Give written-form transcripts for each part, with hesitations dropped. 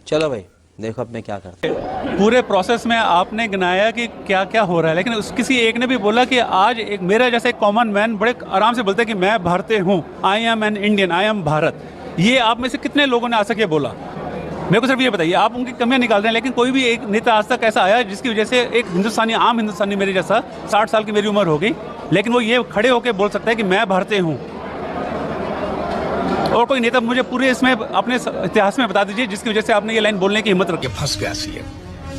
चलो भाई देखो अब मैं क्या करता हूँ। पूरे प्रोसेस में आपने गिनाया कि क्या क्या हो रहा है, लेकिन किसी एक ने भी बोला कि आज एक मेरा जैसे कॉमन मैन बड़े आराम से बोलते हैं कि मैं भारतीय हूँ, I am an Indian, I am Bharat. ये आप में से कितने लोगों ने आज तक ये बोला? मेरे को सिर्फ ये बताइए। आप उनकी कमियां निकाल रहे हैं, लेकिन कोई भी एक नेता आज तक ऐसा आया जिसकी वजह से एक हिंदुस्तानी, आम हिंदुस्तानी मेरे जैसा 60 साल की मेरी उम्र हो गई, लेकिन वो ये खड़े होकर बोल सकता है कि मैं भारतीय हूँ? और कोई नेता मुझे पूरे इसमें अपने इतिहास में बता दीजिए जिसकी वजह से आपने ये लाइन बोलने की हिम्मत रखी। फंस गया सी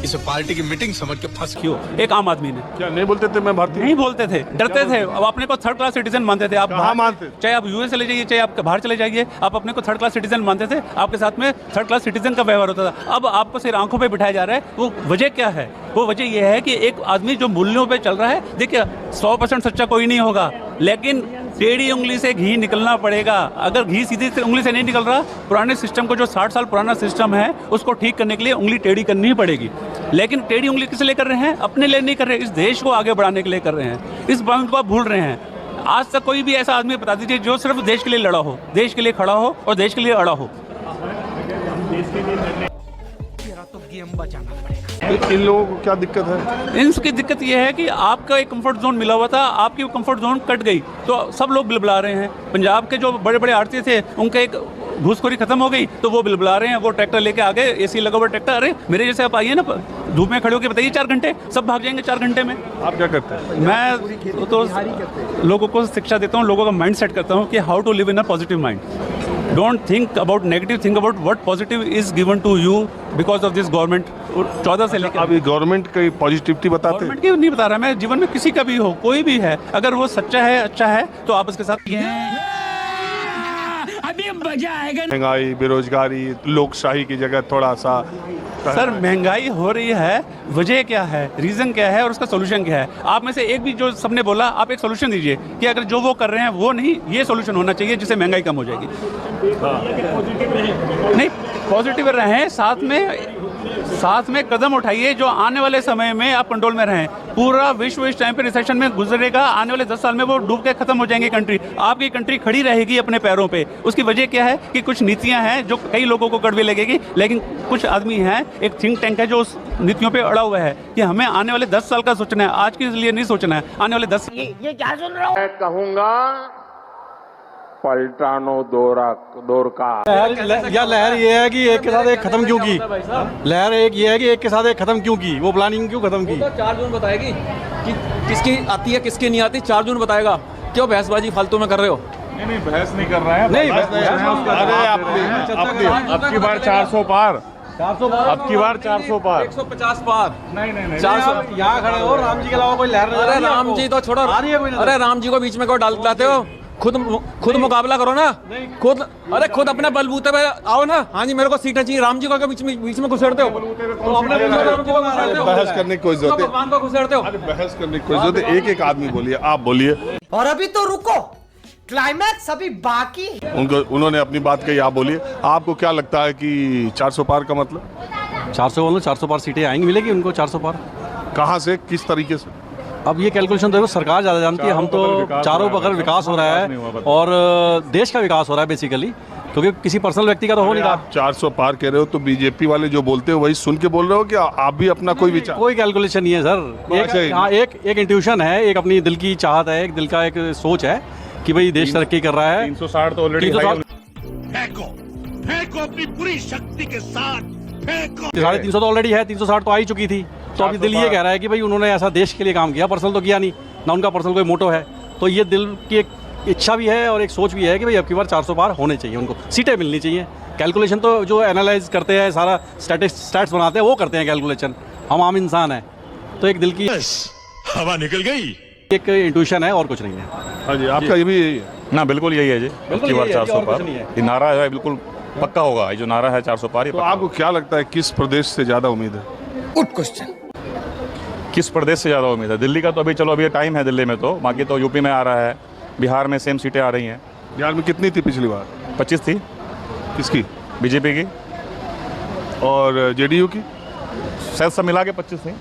इसे पार्टी की मीटिंग समझ के फंस क्यों? एक आम आदमी ने क्या नहीं बोलते थे मैं भारतीय? नहीं बोलते थे, डरते थे। अब अपने को थर्ड क्लास सिटीजन मानते थे। आप कहाँ मानते? चाहे आप यूएस चले जाइए, चाहे आप बाहर चले जाइए, आप अपने को थर्ड क्लास सिटीजन मानते थे। आपके साथ में थर्ड क्लास सिटीजन का व्यवहार होता था। अब आपको सिर्फ आंखों पे बिठाया जा रहा है। वो वजह क्या है? वो वजह यह है कि एक आदमी जो मूल्यों पे चल रहा है, देखिए 100% सच्चा कोई नहीं होगा, लेकिन टेढ़ी उंगली से घी निकलना पड़ेगा। अगर घी सीधी उंगली से नहीं निकल रहा, पुराने सिस्टम को, जो 60 साल पुराना सिस्टम है, उसको ठीक करने के लिए उंगली टेढ़ी करनी ही पड़ेगी। लेकिन टेढ़ी उंगली किस लिए कर रहे हैं? अपने लिए नहीं कर रहे, इस देश को आगे बढ़ाने के लिए कर रहे हैं। इस पॉइंट को आप भूल रहे हैं। आज तक कोई भी ऐसा आदमी बता दीजिए जो सिर्फ देश के लिए लड़ा हो, देश के लिए खड़ा हो और देश के लिए अड़ा हो। इन लोगों को क्या दिक्कत है? इनकी दिक्कत यह है कि आपका एक कंफर्ट जोन मिला हुआ था, आपकी कंफर्ट जोन कट गई, तो सब लोग बिलबिला रहे हैं। पंजाब के जो बड़े बड़े आड़ती थे, उनका एक घूसखोरी खत्म हो गई तो वो बिलबिला रहे हैं। वो ट्रैक्टर लेके आ गए, एसी लगा हुआ ट्रैक्टर। अरे मेरे जैसे आप आइए ना, धूप में खड़े होकर बताइए 4 घंटे, सब भाग जाएंगे 4 घंटे में। आप क्या करते हैं? मैं तो लोगों को शिक्षा देता हूँ, लोगों का माइंड सेट करता हूँ कि how to live in a positive mind. Don't think about negative, think about what positive is given to you because of this government. 14 से लेकर अभी गवर्नमेंट की पॉजिटिविटी बताते हैं? गवर्नमेंट की नहीं बता रहा मैं, जीवन में किसी का भी हो, कोई भी है, अगर वो सच्चा है, अच्छा है, तो आप उसके साथ अभी मजा आएगा। महंगाई, बेरोजगारी, लोकशाही की जगह थोड़ा सा सर महंगाई हो रही है, वजह क्या है, रीज़न क्या है और उसका सोल्यूशन क्या है? आप में से एक भी जो सबने बोला, आप एक सोल्यूशन दीजिए कि अगर जो वो कर रहे हैं वो नहीं, ये सोल्यूशन होना चाहिए जिससे महंगाई कम हो जाएगी। नहीं, पॉजिटिव रहें, साथ में कदम उठाइए जो आने वाले समय में आप कंट्रोल में रहें। पूरा विश्व इस टाइम पे रिसेशन में गुजरेगा, आने वाले 10 साल में वो डूब के खत्म हो जाएंगे कंट्री। आपकी कंट्री खड़ी रहेगी अपने पैरों पे। उसकी वजह क्या है कि कुछ नीतियां हैं जो कई लोगों को कड़वी लगेगी, लेकिन कुछ आदमी हैं, एक थिंक टैंक है जो उस नीतियों पे अड़ा हुआ है कि हमें आने वाले 10 साल का सोचना है, आज के लिए नहीं सोचना है, आने वाले 10। ये क्या सुन रहा हूँ? मैं कहूँगा पलटानो दौर का। लहर ये है कि एक के साथ एक खत्म क्यों की? लहर एक ये है कि एक के साथ एक खत्म क्यों की? वो प्लानिंग क्यों खत्म की? 4 जून बताएगी कि किसकी आती है किसकी नहीं आती। 4 जून बताएगा। क्यों बहसबाजी फालतू में कर रहे हो? नहीं बहस नहीं कर रहा है। नहीं अब की बार 400 पार, 400 अब की बार 400 पार, 150 पार। नहीं 400 यहाँ खड़े हो, राम जी के अलावा कोई लहर नहीं। अरे राम जी तो छोड़ो, अरे राम जी को बीच में क्यों डालते हो? खुद मुकाबला करो ना, खुद अपने बलबूते पे आओ ना। हाँ जी, मेरे को सीटें चाहिए। राम जी को बीच में घुसेड़ते हो, तो अपने बहस करने की कोई जरूरत है? भगवान को घुसेड़ते हो। बहस करने की कोई जरूरत है? एक एक आदमी बोलिए, आप बोलिए। और अभी तो रुको, क्लाइमैक्स अभी बाकी। उन्होंने अपनी बात कही, आप बोलिए। आपको क्या लगता है कि 400 पार का मतलब? 400 पार सीटें आएंगी, मिलेगी उनको 400 पार। कहाँ से, किस तरीके से? अब ये कैलकुलेशन देखो, सरकार ज़्यादा जानती है। हम तो चारों बगल विकास हो रहा है और देश का विकास हो रहा है बेसिकली, क्योंकि किसी पर्सनल व्यक्ति का तो हो नहीं रहा। आप 400 पार कह रहे हो तो बीजेपी वाले जो बोलते हो वही सुन के बोल रहे हो कि आप भी अपना कोई विचार? कोई कैलकुलेशन नहीं है सर। एक इंट्यूशन है, एक अपनी दिल की चाहत है, एक दिल का एक सोच है कि भाई देश तरक्की कर रहा है। 360 तो ऑलरेडी फेंको अपनी पूरी शक्ति के साथ फेंको। 350 तो ऑलरेडी है, 360 तो आ ही चुकी थी। तो अभी दिल ये कह रहा है कि भाई उन्होंने ऐसा देश के लिए काम किया, पर्सनल तो किया नहीं ना, उनका पर्सनल कोई मोटो है। तो ये दिल की एक इच्छा भी है और एक सोच भी है कि भाई अब की बार 400 पार होने चाहिए, उनको सीटें मिलनी चाहिए। कैलकुलेशन तो जो एनालाइज करते हैं, सारा स्टैट्स बनाते हैं, वो करते हैं कैलकुलेशन। हम आम इंसान हैं, तो एक दिल की हवा निकल गई, एक इंट्यूशन है और कुछ नहीं है। हाँ जी, आपका ये भी यही है ना? बिल्कुल यही है जी, अब की बार 400 पार ये नारा है, बिल्कुल पक्का होगा। ये जो नारा है 400 पार। तो आपको क्या लगता है किस प्रदेश से ज्यादा उम्मीद है? Good question. किस प्रदेश से ज़्यादा उम्मीद है? दिल्ली का तो अभी चलो, अभी टाइम है दिल्ली में, तो बाकी तो यूपी में आ रहा है, बिहार में सेम सीटें आ रही हैं। बिहार में कितनी थी पिछली बार? 25 थी। किसकी? बीजेपी की। और जेडीयू की? शायद सब मिला के 25 थी,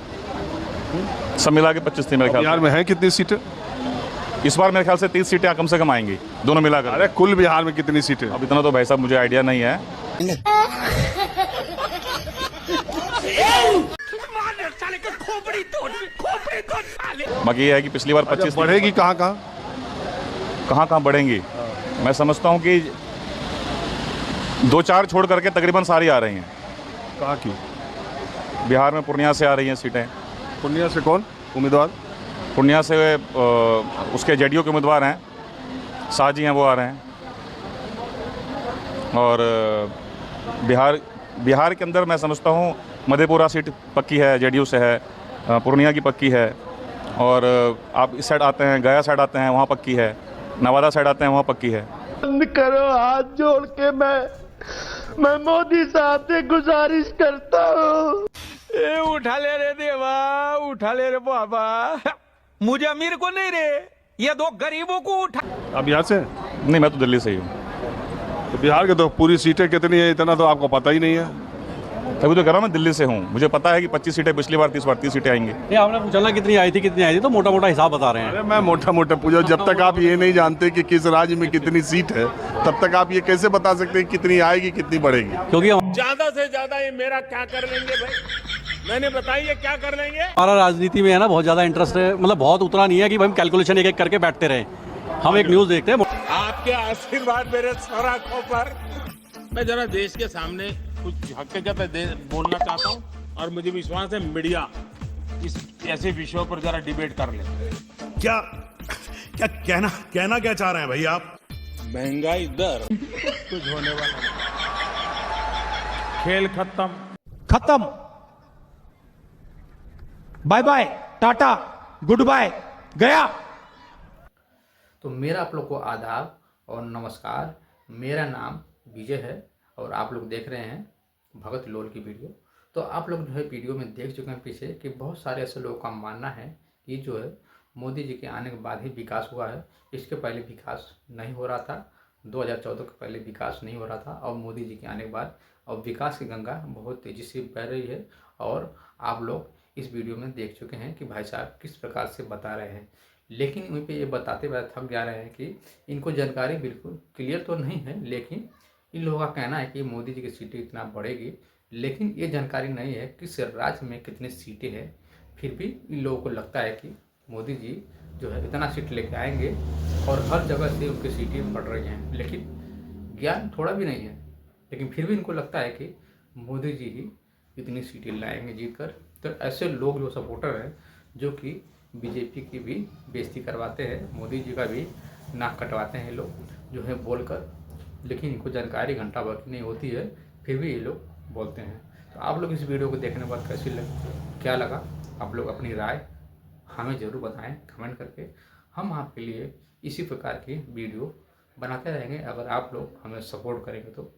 सब मिला के 25 थी मेरे ख्याल। बिहार में है कितनी सीटें इस बार? मेरे ख्याल से 30 सीटें कम से कम आएंगी, दोनों मिलाकर। अरे कुल बिहार में कितनी सीटें? अब इतना तो भाई साहब मुझे आइडिया नहीं है। बाकी ये है कि पिछली बार 25 बढ़ेगी कहाँ कहाँ? कहाँ बढ़ेंगी, मैं समझता हूँ कि 2-4 छोड़ करके तकरीबन सारी आ रही हैं। कहाँ की? बिहार में पूर्णिया से आ रही हैं सीटें। पूर्णिया से कौन उम्मीदवार? पूर्णिया से उसके जेडीयू के उम्मीदवार हैं, साजी हैं, वो आ रहे हैं। और बिहार के अंदर मैं समझता हूँ मधेपुरा सीट पक्की है, जेडीयू से है, पूर्णिया की पक्की है। और आप इस साइड आते हैं, गया साइड आते हैं, वहाँ पक्की है। नवादा साइड आते हैं, वहाँ पक्की है। बंद करो, हाथ जोड़ के मैं मोदी साहब से गुजारिश करता हूँ। उठा ले रे देवा, उठा ले रे बाबा, मुझे अमीर को नहीं रे, ये 2 गरीबों को उठा। आप बिहार से हैं? नहीं, मैं तो दिल्ली से ही हूँ। तो बिहार के तो पूरी सीटें कितनी है इतना तो आपको पता ही नहीं है। तभी तो कह रहा हूँ, मैं दिल्ली से हूँ, मुझे पता है कि 25 सीटें पिछली बार 30 सीटें आएंगी। नहीं, आपने पूछा ना कितनी आई थी, तो मोटा मोटा हिसाब बता रहे हैं। अरे मैं मोटा मोटा पूछा, जब तक आप ये नहीं जानते कि किस राज्य में कितनी सीट है, तब तक आप ये कैसे बता सकते हैं कितनी आएगी कितनी बढ़ेगी? क्योंकि ज्यादा से ज्यादा ये मेरा क्या कर लेंगे भाई, मैंने बताइए क्या कर लेंगे। हमारा राजनीति में है ना बहुत ज़्यादा इंटरेस्ट है, मतलब बहुत उतना नहीं है कि भाई हम कैलकुलेशन एक एक करके बैठते रहे। हम एक न्यूज़ देखते हैं। आपके आशीर्वाद मेरे सर आंखों पर। मैं जरा देश के सामने कुछ हकीकत बोलना चाहता हूँ, और मुझे विश्वास है मीडिया इस ऐसे विषयों पर जरा डिबेट कर ले। क्या क्या कहना क्या चाह रहे हैं भाई आप? महंगाई दर कुछ होने वाला नहीं। खेल खत्म, bye bye, tata, goodbye, गया। तो मेरा आप लोग को आदाब और नमस्कार। मेरा नाम विजय है और आप लोग देख रहे हैं भगत लोल की वीडियो। तो आप लोग जो है वीडियो में देख चुके हैं पीछे कि बहुत सारे ऐसे लोगों का मानना है कि जो है मोदी जी के आने के बाद ही विकास हुआ है, इसके पहले विकास नहीं हो रहा था। 2014 के पहले विकास नहीं हो रहा था, और मोदी जी के आने के बाद अब विकास की गंगा बहुत तेज़ी से बह रही है। और आप लोग इस वीडियो में देख चुके हैं कि भाई साहब किस प्रकार से बता रहे हैं, लेकिन वहीं पे ये बताते हुए थक जा रहे हैं कि इनको जानकारी बिल्कुल क्लियर तो नहीं है। लेकिन इन लोगों का कहना है कि मोदी जी की सीटें इतना बढ़ेगी, लेकिन ये जानकारी नहीं है किस राज्य में कितनी सीटें हैं। फिर भी इन लोगों को लगता है कि मोदी जी जो है इतना सीट लेके आएंगे, और हर जगह से उनकी सीटें बढ़ रही हैं, लेकिन ज्ञान थोड़ा भी नहीं है। लेकिन फिर भी इनको लगता है कि मोदी जी ही इतनी सीटें लाएंगे जीत कर। तो ऐसे लोग जो सपोर्टर हैं, जो कि बीजेपी की भी बेइज्जती करवाते हैं, मोदी जी का भी नाक कटवाते हैं लोग जो है बोलकर, लेकिन इनको जानकारी घंटा भर की नहीं होती है, फिर भी ये लोग बोलते हैं। तो आप लोग इस वीडियो को देखने के बाद क्या लगा, आप लोग अपनी राय हमें ज़रूर बताएं कमेंट करके। हम आपके लिए इसी प्रकार की वीडियो बनाते रहेंगे अगर आप लोग हमें सपोर्ट करेंगे तो।